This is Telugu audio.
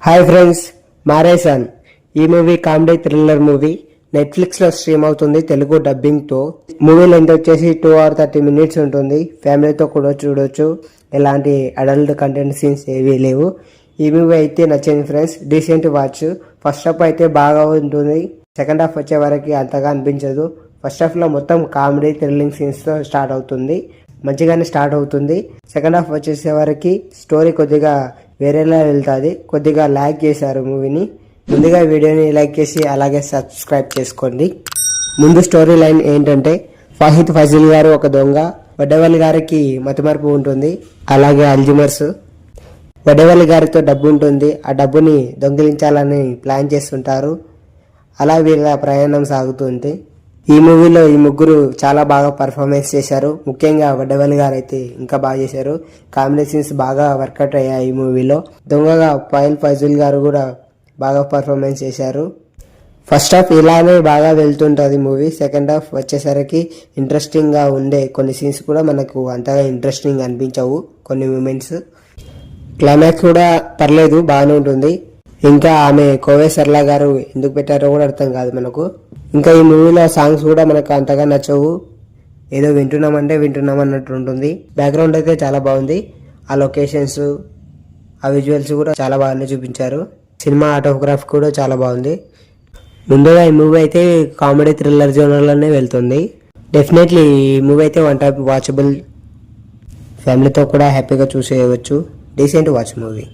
హాయ్ ఫ్రెండ్స్, మారేసాన్ ఈ movie comedy thriller movie Netflix లో స్ట్రీమ్ అవుతుంది తెలుగు డబ్బింగ్ తో. మూవీ లెంత్ వచ్చేసి 2 hours 30 minutes ఉంటుంది. ఫ్యామిలీతో కూడా చూడొచ్చు. ఎలాంటి అడల్ట్ కంటెంట్ సీన్స్ ఏవీ లేవు. ఈ మూవీ అయితే నచ్చింది friends, decent watch. First half అయితే బాగా ఉంటుంది, సెకండ్ హాఫ్ వచ్చే వరకు అంతగా అనిపించదు. ఫస్ట్ హాఫ్ లో మొత్తం కామెడీ థ్రిల్లింగ్ సీన్స్ తో స్టార్ట్ అవుతుంది, మంచిగానే స్టార్ట్ అవుతుంది. సెకండ్ హాఫ్ వచ్చేసే వరకు స్టోరీ కొద్దిగా వేరేలా వెళ్తుంది. కొద్దిగా లైక్ చేశారు మూవీని. ముందుగా వీడియోని లైక్ చేసి అలాగే సబ్స్క్రైబ్ చేసుకోండి. ముందు స్టోరీ లైన్ ఏంటంటే, ఫాహిద్ ఫజిల్ గారు ఒక దొంగ. వడ్డేవల్లి గారికి మతిమరుపు ఉంటుంది, అలాగే అల్జిమర్స్. వడ్డేవల్లి గారితో డబ్బు ఉంటుంది, ఆ డబ్బుని దొంగిలించాలని ప్లాన్ చేస్తుంటారు. అలా వీళ్ళ ప్రయాణం సాగుతుంది. ఈ మూవీలో ఈ ముగ్గురు చాలా బాగా పర్ఫార్మెన్స్ చేశారు. ముఖ్యంగా వడ్డేవల్లి గారు అయితే ఇంకా బాగా చేశారు. కామెడీ సీన్స్ బాగా వర్కౌట్ అయ్యాయి ఈ మూవీలో. దొంగగా ఫాహిద్ ఫజిల్ గారు కూడా బాగా పర్ఫార్మెన్స్ చేశారు. ఫస్ట్ హాఫ్ ఇలానే బాగా వెళ్తుంటుంది మూవీ. సెకండ్ హాఫ్ వచ్చేసరికి ఇంట్రెస్టింగ్గా ఉండే కొన్ని సీన్స్ కూడా మనకు అంతగా ఇంట్రెస్టింగ్ అనిపించవు. కొన్ని మూమెంట్స్, క్లైమాక్స్ కూడా పర్లేదు, బాగానే ఉంటుంది. ఇంకా ఆమె కోవే సర్లా గారు ఎందుకు పెట్టారో కూడా అర్థం కాదు మనకు. ఇంకా ఈ మూవీలో సాంగ్స్ కూడా మనకు అంతగా నచ్చవు. ఏదో వింటున్నామంటే వింటున్నాం అన్నట్టు ఉంటుంది. బ్యాక్గ్రౌండ్ అయితే చాలా బాగుంది. ఆ లొకేషన్స్, ఆ విజువల్స్ కూడా చాలా బాగానే చూపించారు. సినిమా ఆటోగ్రాఫ్ కూడా చాలా బాగుంది. ముందుగా ఈ మూవీ అయితే కామెడీ థ్రిల్లర్ జోనర్లోనే వెళ్తుంది. డెఫినెట్లీ ఈ మూవీ అయితే వన్ టైప్ వాచబుల్, ఫ్యామిలీతో కూడా హ్యాపీగా చూసేయవచ్చు. Decent watch movie.